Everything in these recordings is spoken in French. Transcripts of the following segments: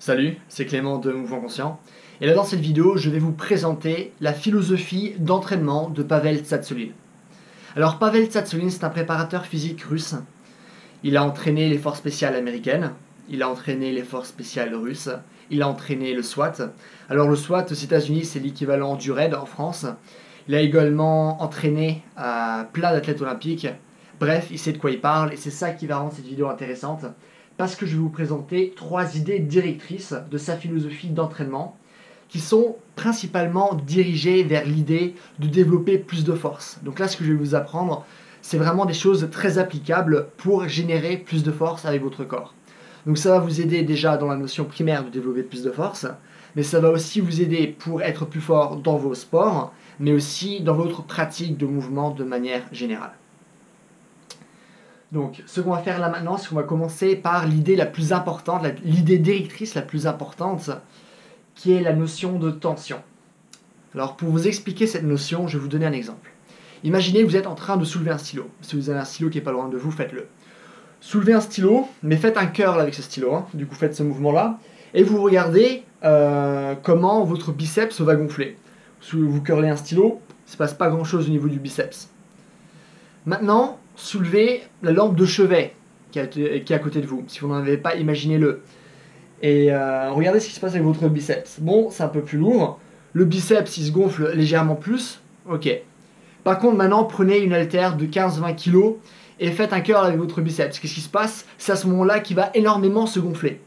Salut, c'est Clément de Mouvement Conscient. Et là dans cette vidéo, je vais vous présenter la philosophie d'entraînement de Pavel Tsatsouline. Alors Pavel Tsatsouline, c'est un préparateur physique russe. Il a entraîné les forces spéciales américaines, il a entraîné les forces spéciales russes, il a entraîné le SWAT. Alors le SWAT aux États-Unis, c'est l'équivalent du RAID en France. Il a également entraîné plein d'athlètes olympiques. Bref, il sait de quoi il parle et c'est ça qui va rendre cette vidéo intéressante. Parce que je vais vous présenter 3 idées directrices de sa philosophie d'entraînement qui sont principalement dirigées vers l'idée de développer plus de force. Donc là, ce que je vais vous apprendre, c'est vraiment des choses très applicables pour générer plus de force avec votre corps. Donc ça va vous aider déjà dans la notion primaire de développer plus de force, mais ça va aussi vous aider pour être plus fort dans vos sports, mais aussi dans votre pratique de mouvement de manière générale. Donc, ce qu'on va faire là maintenant, c'est qu'on va commencer par l'idée la plus importante, l'idée directrice la plus importante, qui est la notion de tension. Alors, pour vous expliquer cette notion, je vais vous donner un exemple. Imaginez que vous êtes en train de soulever un stylo. Si vous avez un stylo qui n'est pas loin de vous, faites-le. Soulevez un stylo, mais faites un curl avec ce stylo. Du coup, faites ce mouvement-là. Et vous regardez comment votre biceps va gonfler. Vous curlez un stylo, il ne se passe pas grand-chose au niveau du biceps. Maintenant, soulevez la lampe de chevet qui est à côté de vous, si vous n'en avez pas, imaginez-le. Et regardez ce qui se passe avec votre biceps. Bon, c'est un peu plus lourd. Le biceps, il se gonfle légèrement plus. Ok. Par contre, maintenant, prenez une haltère de 15-20 kg et faites un curl avec votre biceps. Qu'est-ce qui se passe? C'est à ce moment-là qu'il va énormément se gonfler.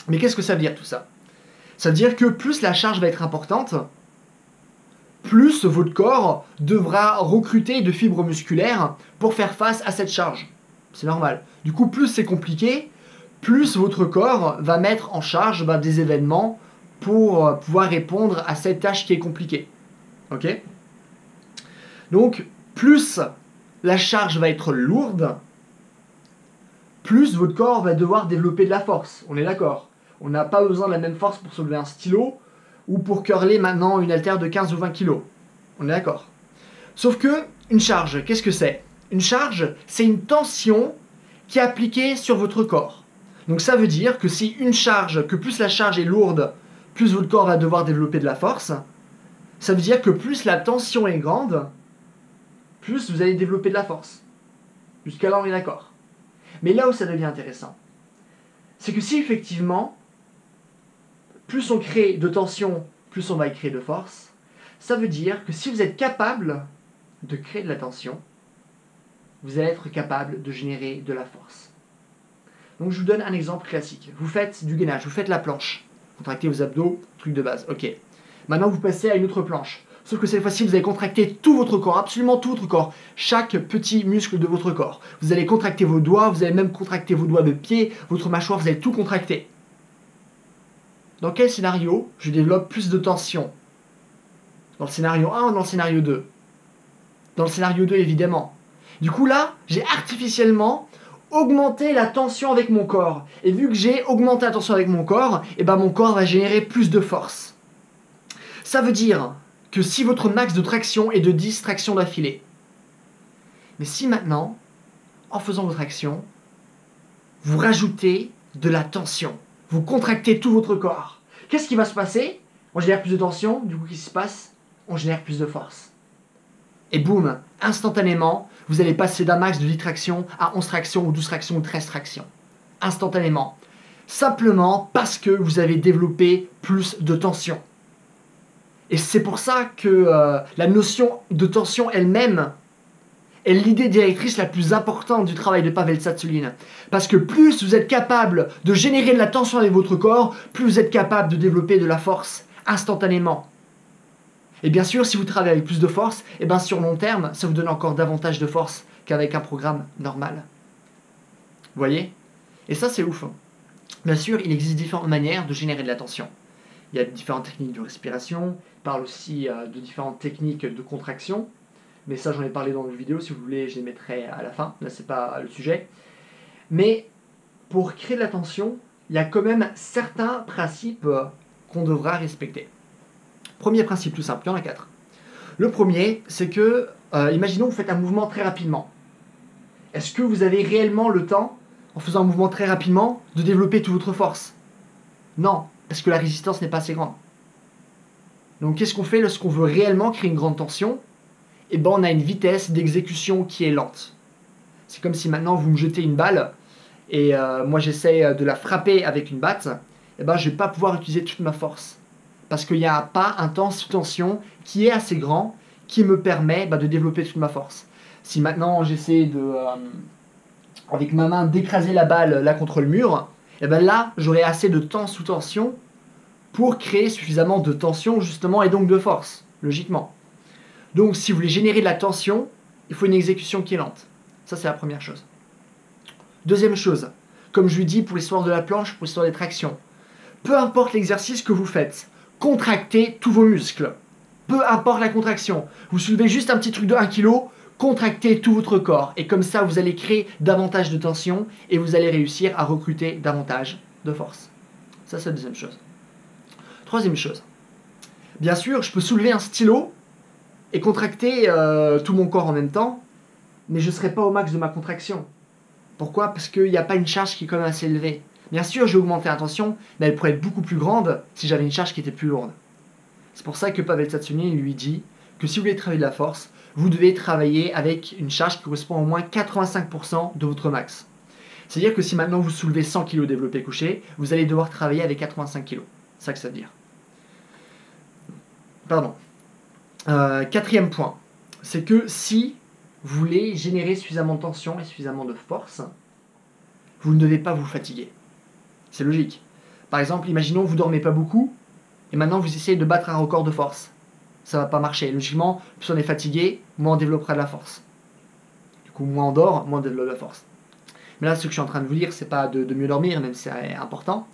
Mais qu'est-ce que ça veut dire tout ça? Ça veut dire que plus la charge va être importante, plus votre corps devra recruter de fibres musculaires pour faire face à cette charge. C'est normal. Du coup, plus c'est compliqué, plus votre corps va mettre en charge des événements pour pouvoir répondre à cette tâche qui est compliquée. Ok? Donc, plus la charge va être lourde, plus votre corps va devoir développer de la force. On est d'accord? On n'a pas besoin de la même force pour soulever un stylo ou pour curler maintenant une haltère de 15 ou 20 kg. On est d'accord. Sauf que, une charge, qu'est-ce que c'est? Une charge, c'est une tension qui est appliquée sur votre corps. Donc ça veut dire que si une charge, que plus la charge est lourde, plus votre corps va devoir développer de la force, ça veut dire que plus la tension est grande, plus vous allez développer de la force. Jusqu'à là, on est d'accord. Mais là où ça devient intéressant, c'est que si effectivement, plus on crée de tension, plus on va créer de force, ça veut dire que si vous êtes capable de créer de la tension, vous allez être capable de générer de la force. Donc je vous donne un exemple classique. Vous faites du gainage, vous faites la planche. Contractez vos abdos, truc de base, ok. Maintenant vous passez à une autre planche. Sauf que cette fois-ci, vous allez contracter tout votre corps, absolument tout votre corps, chaque petit muscle de votre corps. Vous allez contracter vos doigts, vous allez même contracter vos doigts de pied, votre mâchoire, vous allez tout contracter. Dans quel scénario je développe plus de tension? Dans le scénario 1 ou dans le scénario 2? Dans le scénario 2, évidemment. Du coup, là, j'ai artificiellement augmenté la tension avec mon corps. Et vu que j'ai augmenté la tension avec mon corps, mon corps va générer plus de force. Ça veut dire que si votre max de traction est de 10 tractions d'affilée, mais si maintenant, en faisant votre action, vous rajoutez de la tension, vous contractez tout votre corps, qu'est-ce qui va se passer? On génère plus de tension, du coup, qu'est-ce qui se passe? On génère plus de force. Et boum, instantanément, vous allez passer d'un max de 10 tractions à 11 tractions, ou 12 tractions, ou 13 tractions. Instantanément. Simplement parce que vous avez développé plus de tension. Et c'est pour ça que la notion de tension elle-même est l'idée directrice la plus importante du travail de Pavel Tsatsouline. Parce que plus vous êtes capable de générer de la tension avec votre corps, plus vous êtes capable de développer de la force instantanément. Et bien sûr, si vous travaillez avec plus de force, sur long terme, ça vous donne encore davantage de force qu'avec un programme normal. Vous voyez? Et ça, c'est ouf. Bien sûr, il existe différentes manières de générer de la tension. Il y a différentes techniques de respiration, il parle aussi de différentes techniques de contraction. Mais ça, j'en ai parlé dans une vidéo, si vous voulez, je les mettrai à la fin. Là, c'est pas le sujet. Mais pour créer de la tension, il y a quand même certains principes qu'on devra respecter. Premier principe tout simple, il y en a 4. Le premier, c'est que, imaginons que vous faites un mouvement très rapidement. Est-ce que vous avez réellement le temps, en faisant un mouvement très rapidement, de développer toute votre force? Non, parce que la résistance n'est pas assez grande. Donc qu'est-ce qu'on fait lorsqu'on veut réellement créer une grande tension? Eh ben, on a une vitesse d'exécution qui est lente. C'est comme si maintenant vous me jetez une balle et moi j'essaie de la frapper avec une batte, eh ben, je ne vais pas pouvoir utiliser toute ma force. Parce qu'il n'y a pas un temps sous tension qui est assez grand qui me permet de développer toute ma force. Si maintenant j'essaie de, avec ma main, d'écraser la balle là contre le mur, eh ben là j'aurai assez de temps sous tension pour créer suffisamment de tension justement et donc de force, logiquement. Donc si vous voulez générer de la tension, il faut une exécution qui est lente. Ça c'est la première chose. Deuxième chose, comme je lui dis pour l'histoire de la planche, pour l'histoire des tractions, peu importe l'exercice que vous faites, contractez tous vos muscles. Peu importe la contraction. Vous soulevez juste un petit truc de 1 kg, contractez tout votre corps. Et comme ça, vous allez créer davantage de tension et vous allez réussir à recruter davantage de force. Ça, c'est la deuxième chose. Troisième chose. Bien sûr, je peux soulever un stylo et contracter tout mon corps en même temps, mais je ne serai pas au max de ma contraction. Pourquoi? Parce qu'il n'y a pas une charge qui est quand même assez élevée. Bien sûr, j'ai augmenté la tension, mais elle pourrait être beaucoup plus grande si j'avais une charge qui était plus lourde. C'est pour ça que Pavel Tsatsouline lui dit que si vous voulez travailler de la force, vous devez travailler avec une charge qui correspond au moins 85% de votre max. C'est-à-dire que si maintenant vous soulevez 100 kg développé couché, vous allez devoir travailler avec 85 kg. C'est ça que ça veut dire. Pardon. Quatrième point, c'est que si vous voulez générer suffisamment de tension et suffisamment de force, vous ne devez pas vous fatiguer. C'est logique. Par exemple, imaginons que vous ne dormez pas beaucoup, et maintenant vous essayez de battre un record de force. Ça ne va pas marcher. Logiquement, plus on est fatigué, moins on développera de la force. Du coup, moins on dort, moins on développe de la force. Mais là, ce que je suis en train de vous dire, c'est pas de mieux dormir, même si c'est important.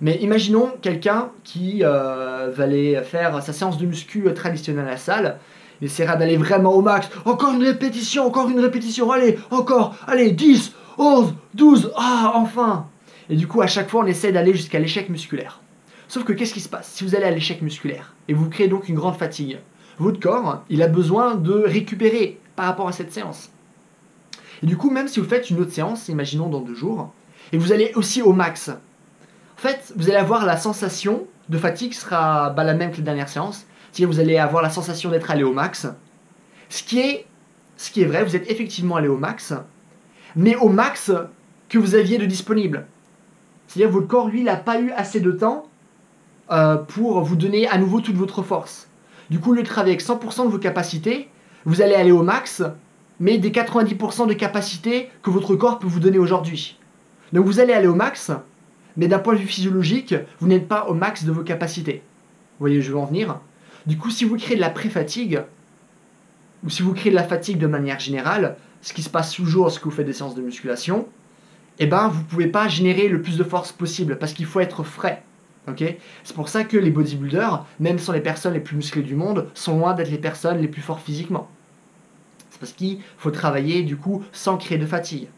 Mais imaginons quelqu'un qui va aller faire sa séance de muscu traditionnelle à la salle, il essaiera d'aller vraiment au max. Encore une répétition, allez, encore, allez, 10, 11, 12, ah, enfin. Et du coup, à chaque fois, on essaie d'aller jusqu'à l'échec musculaire. Sauf que qu'est-ce qui se passe si vous allez à l'échec musculaire et vous créez donc une grande fatigue? Votre corps, il a besoin de récupérer par rapport à cette séance. Et du coup, même si vous faites une autre séance, imaginons dans 2 jours, et vous allez aussi au max, en fait, vous allez avoir la sensation de fatigue qui sera la même que la dernière séance. C'est-à-dire que vous allez avoir la sensation d'être allé au max. Ce qui est vrai, vous êtes effectivement allé au max, mais au max que vous aviez de disponible. C'est-à-dire que votre corps, lui, il n'a pas eu assez de temps pour vous donner à nouveau toute votre force. Du coup, au lieu de travailler avec 100% de vos capacités, vous allez aller au max, mais des 90% de capacités que votre corps peut vous donner aujourd'hui. Donc vous allez aller au max, mais d'un point de vue physiologique, vous n'êtes pas au max de vos capacités. Vous voyez où je veux en venir? Du coup, si vous créez de la pré-fatigue, ou si vous créez de la fatigue de manière générale, ce qui se passe toujours lorsque vous faites des séances de musculation, eh ben, vous ne pouvez pas générer le plus de force possible, parce qu'il faut être frais. Okay, c'est pour ça que les bodybuilders, même sans les personnes les plus musclées du monde, sont loin d'être les personnes les plus fortes physiquement. C'est parce qu'il faut travailler du coup sans créer de fatigue.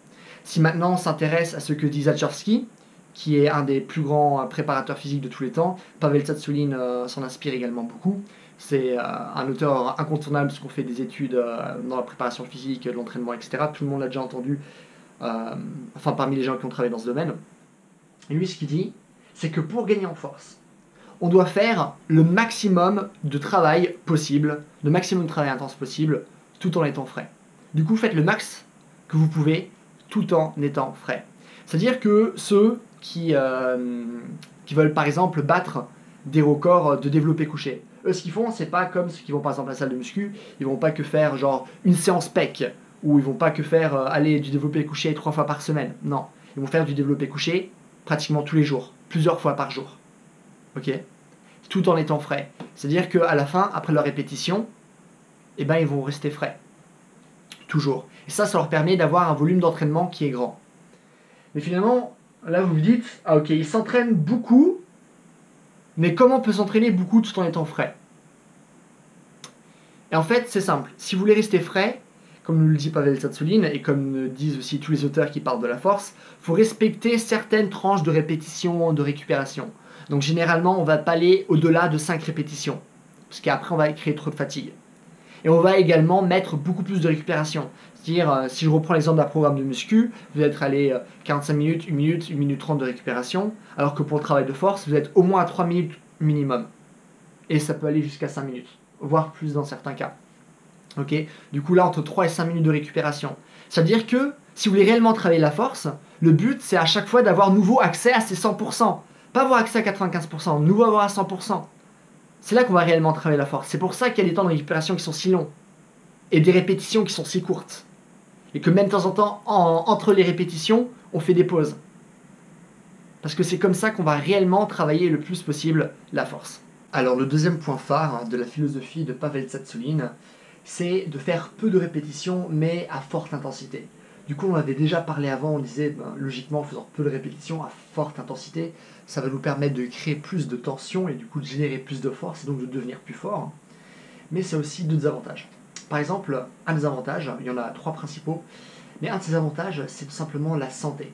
Si maintenant on s'intéresse à ce que dit Zatsiorsky, qui est un des plus grands préparateurs physiques de tous les temps, Pavel Tsatsouline s'en inspire également beaucoup. C'est un auteur incontournable parce qu'on fait des études dans la préparation physique, l'entraînement, etc. Tout le monde l'a déjà entendu, enfin parmi les gens qui ont travaillé dans ce domaine. Et lui, ce qu'il dit, c'est que pour gagner en force, on doit faire le maximum de travail possible, le maximum de travail intense possible, tout en étant frais. Du coup, faites le max que vous pouvez, tout en étant frais. C'est-à-dire que ceux qui veulent par exemple battre des records de développé couché, eux, ce qu'ils font, c'est pas comme ceux qui vont par exemple à la salle de muscu, ils vont pas que faire genre une séance pec, ou ils vont pas que faire aller du développé couché 3 fois par semaine. Non, ils vont faire du développé couché pratiquement tous les jours, plusieurs fois par jour. Ok? Tout en étant frais. C'est-à-dire qu'à la fin, après leur répétition, eh ben, ils vont rester frais. Toujours. Et ça leur permet d'avoir un volume d'entraînement qui est grand. Mais finalement, là vous vous dites, ah ok, ils s'entraînent beaucoup, mais comment on peut s'entraîner beaucoup tout en étant frais? Et en fait, c'est simple. Si vous voulez rester frais, comme nous le dit Pavel Tsatsouline, et comme disent aussi tous les auteurs qui parlent de la force, il faut respecter certaines tranches de répétition, de récupération. Donc généralement, on ne va pas aller au-delà de 5 répétitions, parce qu'après on va créer trop de fatigue. Et on va également mettre beaucoup plus de récupération. C'est-à-dire, si je reprends l'exemple d'un programme de muscu, vous êtes allé 45 minutes, 1 minute, 1 minute 30 de récupération, alors que pour le travail de force, vous êtes au moins à 3 minutes minimum. Et ça peut aller jusqu'à 5 minutes, voire plus dans certains cas. Ok, du coup là, entre 3 et 5 minutes de récupération. C'est-à-dire que, si vous voulez réellement travailler la force, le but, c'est à chaque fois d'avoir nouveau accès à ces 100%. Pas avoir accès à 95%, nouveau avoir à 100%. C'est là qu'on va réellement travailler la force. C'est pour ça qu'il y a des temps de récupération qui sont si longs. Et des répétitions qui sont si courtes. Et que même de temps en temps, entre les répétitions, on fait des pauses. Parce que c'est comme ça qu'on va réellement travailler le plus possible la force. Alors le deuxième point phare de la philosophie de Pavel Tsatsouline, c'est de faire peu de répétitions, mais à forte intensité. Du coup, on avait déjà parlé avant, on disait, logiquement, en faisant peu de répétitions à forte intensité, ça va nous permettre de créer plus de tension et du coup de générer plus de force et donc de devenir plus fort. Mais ça a aussi d'autres avantages. Par exemple, un des avantages, il y en a 3 principaux, mais un de ces avantages, c'est tout simplement la santé.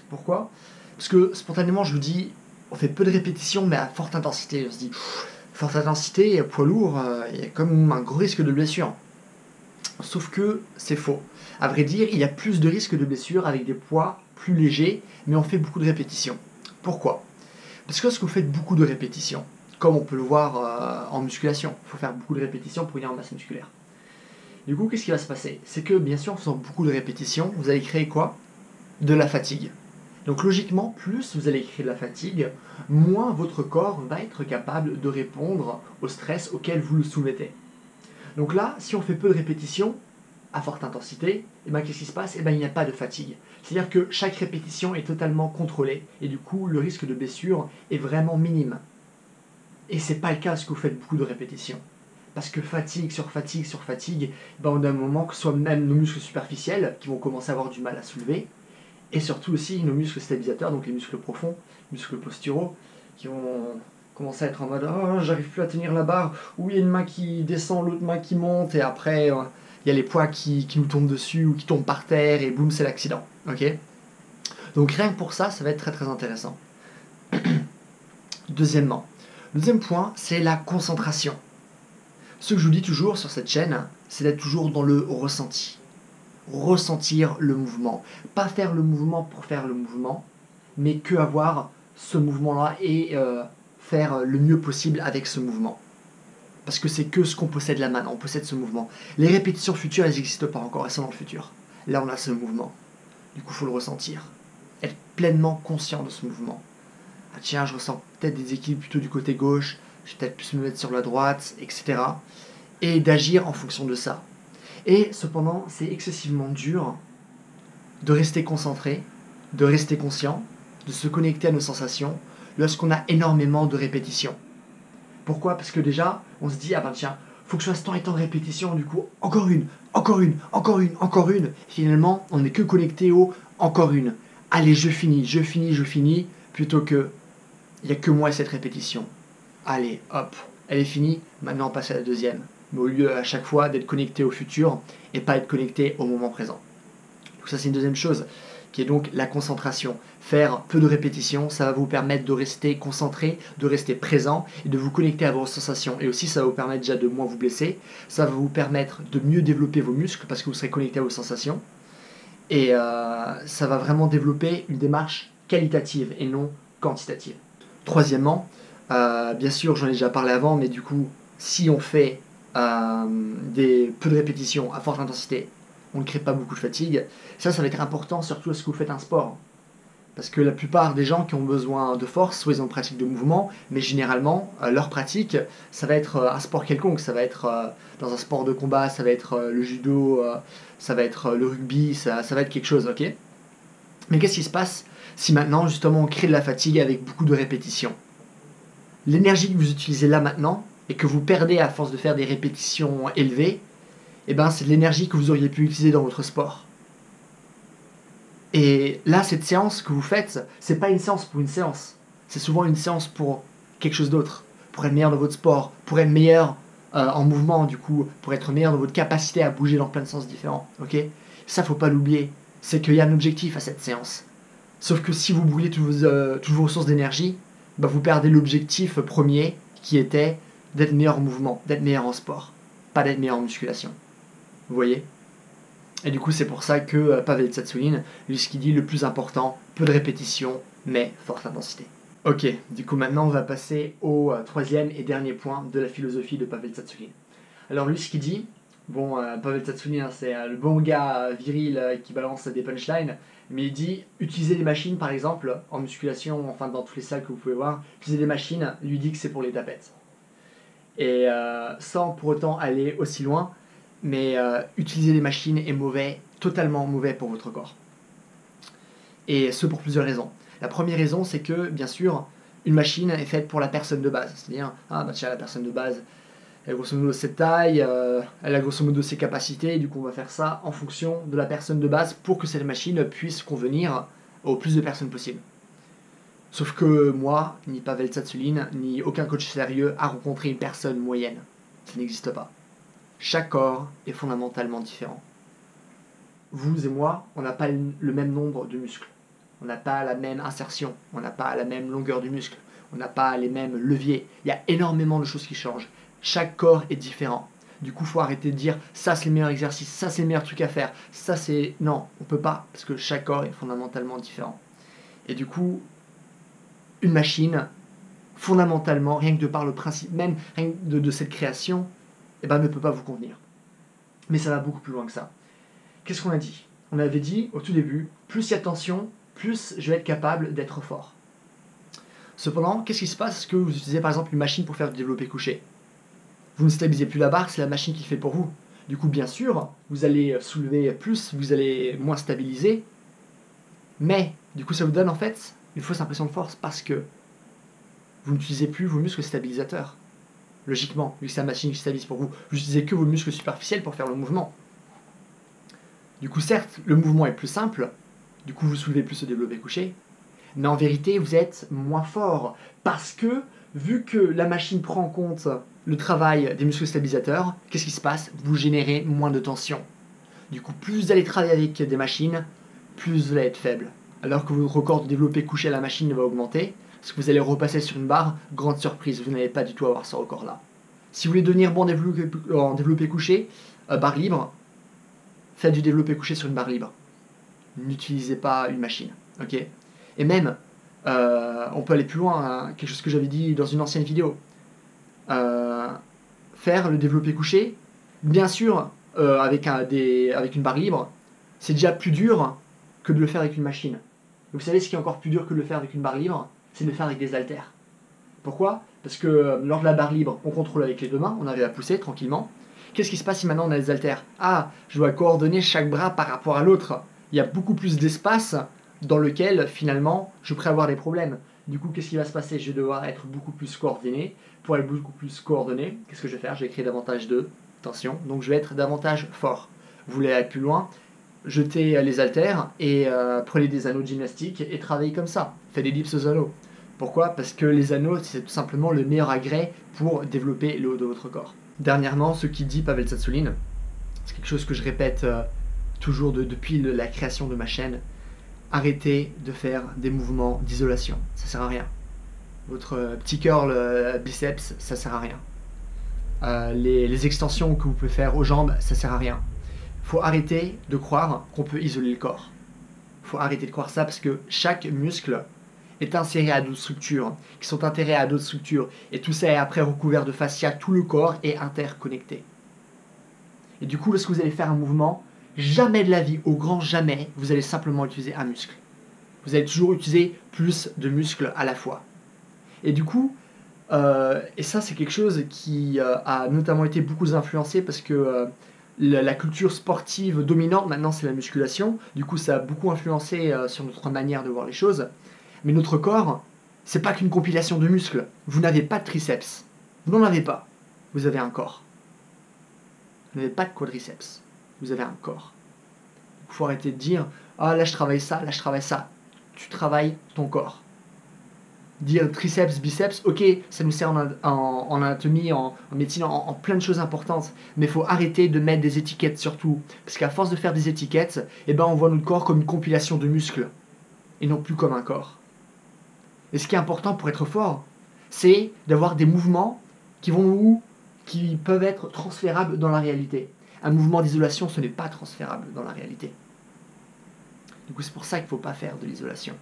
Pourquoi ? Parce que spontanément, je vous dis, on fait peu de répétitions, mais à forte intensité. On se dit, forte intensité, poids lourd, il y a comme un gros risque de blessure. Sauf que c'est faux. À vrai dire, il y a plus de risques de blessure avec des poids plus légers, mais on fait beaucoup de répétitions. Pourquoi ? Parce que lorsque vous faites beaucoup de répétitions, comme on peut le voir en musculation, il faut faire beaucoup de répétitions pour gagner en masse musculaire. Du coup, qu'est-ce qui va se passer ? C'est que, bien sûr, en faisant beaucoup de répétitions, vous allez créer quoi ? De la fatigue. Donc logiquement, plus vous allez créer de la fatigue, moins votre corps va être capable de répondre au stress auquel vous le soumettez. Donc là, si on fait peu de répétitions, à forte intensité, et qu'est-ce qui se passe ? Il n'y a pas de fatigue. C'est-à-dire que chaque répétition est totalement contrôlée, et du coup, le risque de blessure est vraiment minime. Et c'est pas le cas si vous faites beaucoup de répétitions. Parce que fatigue sur fatigue sur fatigue, on a un moment que ce soit même nos muscles superficiels qui vont commencer à avoir du mal à soulever, et surtout aussi nos muscles stabilisateurs, donc les muscles profonds, les muscles posturaux, qui vont commencer à être en mode oh, j'arrive plus à tenir la barre, ou il y a une main qui descend, l'autre main qui monte, et après il y a les poids qui nous tombent dessus ou qui tombent par terre, et boum, c'est l'accident. Ok ? Donc rien que pour ça, ça va être très très intéressant. Deuxièmement, le deuxième point, c'est la concentration. Ce que je vous dis toujours sur cette chaîne, c'est d'être toujours dans le ressenti. Ressentir le mouvement. Pas faire le mouvement pour faire le mouvement, mais que avoir ce mouvement-là et faire le mieux possible avec ce mouvement. Parce que c'est que ce qu'on possède là maintenant, on possède ce mouvement. Les répétitions futures, elles n'existent pas encore, elles sont dans le futur. Là, on a ce mouvement. Du coup, il faut le ressentir. Être pleinement conscient de ce mouvement. Ah tiens, je ressens peut-être des équilibres plutôt du côté gauche, je vais peut-être plus me mettre sur la droite, etc. Et d'agir en fonction de ça. Et cependant, c'est excessivement dur de rester concentré, de rester conscient, de se connecter à nos sensations lorsqu'on a énormément de répétitions. Pourquoi ? Parce que déjà, on se dit, ah ben tiens, faut que je fasse tant et tant de répétitions, du coup, encore une, encore une, encore une, encore une. Finalement, on n'est que connecté au encore une. Allez, je finis, plutôt que, il n'y a que moi et cette répétition. Allez, hop, elle est finie, maintenant on passe à la deuxième. Mais au lieu à chaque fois d'être connecté au futur et pas être connecté au moment présent. Donc ça c'est une deuxième chose, qui est donc la concentration. Faire peu de répétitions, ça va vous permettre de rester concentré, de rester présent et de vous connecter à vos sensations. Et aussi ça va vous permettre déjà de moins vous blesser, ça va vous permettre de mieux développer vos muscles parce que vous serez connecté à vos sensations. Et ça va vraiment développer une démarche qualitative et non quantitative. Troisièmement, bien sûr j'en ai déjà parlé avant, mais du coup si on fait peu de répétitions à forte intensité, on ne crée pas beaucoup de fatigue. Ça va être important, surtout lorsque vous faites un sport. Parce que la plupart des gens qui ont besoin de force, soit ils ont une pratique de mouvement, mais généralement, leur pratique, ça va être un sport quelconque. Ça va être dans un sport de combat, ça va être le judo, ça va être le rugby, ça va être quelque chose, ok ? Mais qu'est-ce qui se passe si maintenant, justement, on crée de la fatigue avec beaucoup de répétitions ? L'énergie que vous utilisez là maintenant, et que vous perdez à force de faire des répétitions élevées, c'est de l'énergie que vous auriez pu utiliser dans votre sport. Et là, cette séance que vous faites, c'est pas une séance pour une séance. C'est souvent une séance pour quelque chose d'autre. Pour être meilleur dans votre sport, pour être meilleur en mouvement, du coup, pour être meilleur dans votre capacité à bouger dans plein de sens différents. Ok ? Ça, faut pas l'oublier. C'est qu'il y a un objectif à cette séance. Sauf que si vous brûlez toutes vos ressources d'énergie, vous perdez l'objectif premier qui était d'être meilleur en mouvement, d'être meilleur en sport. pas d'être meilleur en musculation. Vous voyez? Et du coup, c'est pour ça que Pavel Tsatsouline, lui, ce qu'il dit, le plus important, peu de répétitions, mais forte intensité. Ok, du coup maintenant on va passer au troisième et dernier point de la philosophie de Pavel Tsatsouline. Alors lui, ce qu'il dit, bon, Pavel Tsatsouline, c'est le bon gars viril qui balance des punchlines, mais il dit utiliser des machines, par exemple, en musculation, enfin dans toutes les salles que vous pouvez voir, utiliser des machines, lui dit que c'est pour les tapettes. Et sans pour autant aller aussi loin, mais utiliser des machines est mauvais, totalement mauvais pour votre corps. Et ce pour plusieurs raisons. La première raison, c'est que, bien sûr, une machine est faite pour la personne de base. C'est-à-dire, tiens, la personne de base, elle a grosso modo cette taille, elle a grosso modo ses capacités, et du coup on va faire ça en fonction de la personne de base pour que cette machine puisse convenir au plus de personnes possible. Sauf que moi, ni Pavel Tsatsouline, ni aucun coach sérieux a rencontré une personne moyenne. Ça n'existe pas. Chaque corps est fondamentalement différent. Vous et moi, on n'a pas le même nombre de muscles. On n'a pas la même insertion, on n'a pas la même longueur du muscle, on n'a pas les mêmes leviers. Il y a énormément de choses qui changent. Chaque corps est différent. Du coup, il faut arrêter de dire ça c'est le meilleur exercice, ça c'est le meilleur truc à faire, ça c'est... Non, on peut pas, parce que chaque corps est fondamentalement différent. Et du coup, une machine, fondamentalement, rien que de par le principe même rien que de cette création, ne peut pas vous convenir. Mais ça va beaucoup plus loin que ça. Qu'est-ce qu'on a dit? On avait dit au tout début, plus il y a tension, plus je vais être capable d'être fort. Cependant, qu'est-ce qui se passe que vous utilisez par exemple une machine pour faire du développé couché? Vous ne stabilisez plus la barre, c'est la machine qui le fait pour vous. Du coup, bien sûr, vous allez soulever plus, vous allez moins stabiliser, mais du coup ça vous donne en fait une fausse impression de force parce que vous n'utilisez plus vos muscles stabilisateurs. Logiquement, vu que c'est la machine qui stabilise pour vous, vous n'utilisez que vos muscles superficiels pour faire le mouvement. Du coup, certes, le mouvement est plus simple, du coup vous soulevez plus au développé couché, mais en vérité vous êtes moins fort parce que vu que la machine prend en compte le travail des muscles stabilisateurs, qu'est-ce qui se passe? Vous générez moins de tension. Du coup, plus vous allez travailler avec des machines, plus vous allez être faible. Alors que votre record de développé couché à la machine va augmenter, parce que vous allez repasser sur une barre, grande surprise, vous n'allez pas du tout avoir ce record-là. Si vous voulez devenir bon en développé couché, barre libre, faites du développé couché sur une barre libre. N'utilisez pas une machine, ok? Et même, on peut aller plus loin, hein, quelque chose que j'avais dit dans une ancienne vidéo. Faire le développé couché, bien sûr, avec une barre libre, c'est déjà plus dur que de le faire avec une machine. Vous savez ce qui est encore plus dur que de le faire avec une barre libre? C'est de le faire avec des haltères. Pourquoi? Parce que lors de la barre libre, on contrôle avec les deux mains, on arrive à pousser tranquillement. Qu'est-ce qui se passe si maintenant on a des haltères? Je dois coordonner chaque bras par rapport à l'autre. Il y a beaucoup plus d'espace dans lequel finalement je pourrais avoir des problèmes. Du coup, qu'est-ce qui va se passer? Je vais devoir être beaucoup plus coordonné. Pour être beaucoup plus coordonné, qu'est-ce que je vais faire? Je vais créer davantage de tension, donc je vais être davantage fort. Vous voulez aller plus loin? Jetez les haltères et prenez des anneaux de gymnastique et travaillez comme ça. Faites des dips aux anneaux. Pourquoi? Parce que les anneaux, c'est tout simplement le meilleur agrès pour développer le haut de votre corps. Dernièrement, ce qui dit Pavel Tsatsouline, c'est quelque chose que je répète toujours depuis la création de ma chaîne, arrêtez de faire des mouvements d'isolation, ça sert à rien. Votre petit curl biceps, ça sert à rien. Les extensions que vous pouvez faire aux jambes, ça sert à rien. Faut arrêter de croire qu'on peut isoler le corps. Faut arrêter de croire ça parce que chaque muscle est inséré à d'autres structures, qui sont intégrées à d'autres structures, et tout ça est après recouvert de fascia, tout le corps est interconnecté. Et du coup, lorsque vous allez faire un mouvement, jamais de la vie, au grand jamais, vous allez simplement utiliser un muscle. Vous allez toujours utiliser plus de muscles à la fois. Et du coup, et ça c'est quelque chose qui a notamment été beaucoup influencé parce que la culture sportive dominante maintenant c'est la musculation, du coup ça a beaucoup influencé sur notre manière de voir les choses. Mais notre corps, c'est pas qu'une compilation de muscles. Vous n'avez pas de triceps. Vous n'en avez pas. Vous avez un corps. Vous n'avez pas de quadriceps. Vous avez un corps. Il faut arrêter de dire là je travaille ça, là je travaille ça. Tu travailles ton corps. Dire triceps, biceps, ok, ça nous sert en anatomie, en médecine, en plein de choses importantes. Mais il faut arrêter de mettre des étiquettes surtout. Parce qu'à force de faire des étiquettes, on voit notre corps comme une compilation de muscles. Et non plus comme un corps. Et ce qui est important pour être fort, c'est d'avoir des mouvements qui qui peuvent être transférables dans la réalité. Un mouvement d'isolation, ce n'est pas transférable dans la réalité. Du coup, c'est pour ça qu'il ne faut pas faire de l'isolation.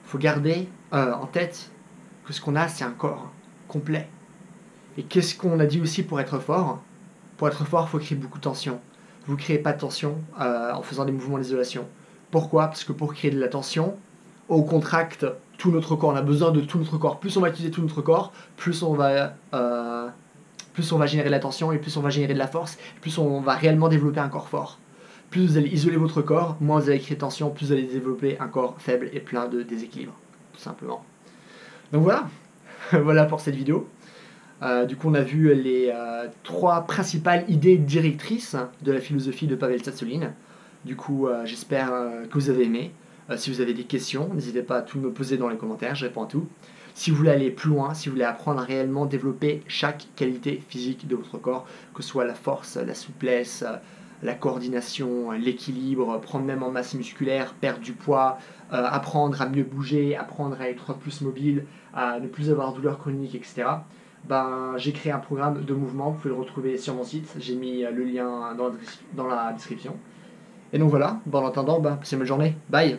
Il faut garder en tête que ce qu'on a, c'est un corps complet. Et qu'est-ce qu'on a dit aussi pour être fort? Pour être fort, il faut créer beaucoup de tension. Vous ne créez pas de tension en faisant des mouvements d'isolation. Pourquoi? Parce que pour créer de la tension, on contracte tout notre corps. On a besoin de tout notre corps. Plus on va utiliser tout notre corps, plus on va générer de la tension et plus on va générer de la force, plus on va réellement développer un corps fort. Plus vous allez isoler votre corps, moins vous allez créer de tension, plus vous allez développer un corps faible et plein de déséquilibre, tout simplement. Donc voilà, voilà pour cette vidéo. Du coup, on a vu les 3 principales idées directrices de la philosophie de Pavel Tsatsouline. Du coup, j'espère que vous avez aimé. Si vous avez des questions, n'hésitez pas à tout me poser dans les commentaires, je réponds à tout. Si vous voulez aller plus loin, si vous voulez apprendre à réellement développer chaque qualité physique de votre corps, que ce soit la force, la souplesse, la coordination, l'équilibre, prendre même en masse musculaire, perdre du poids, apprendre à mieux bouger, apprendre à être plus mobile, à ne plus avoir de douleurs chroniques, etc. J'ai créé un programme de mouvement, vous pouvez le retrouver sur mon site, j'ai mis le lien dans la description. Et donc voilà, en attendant, passez une bonne journée, bye.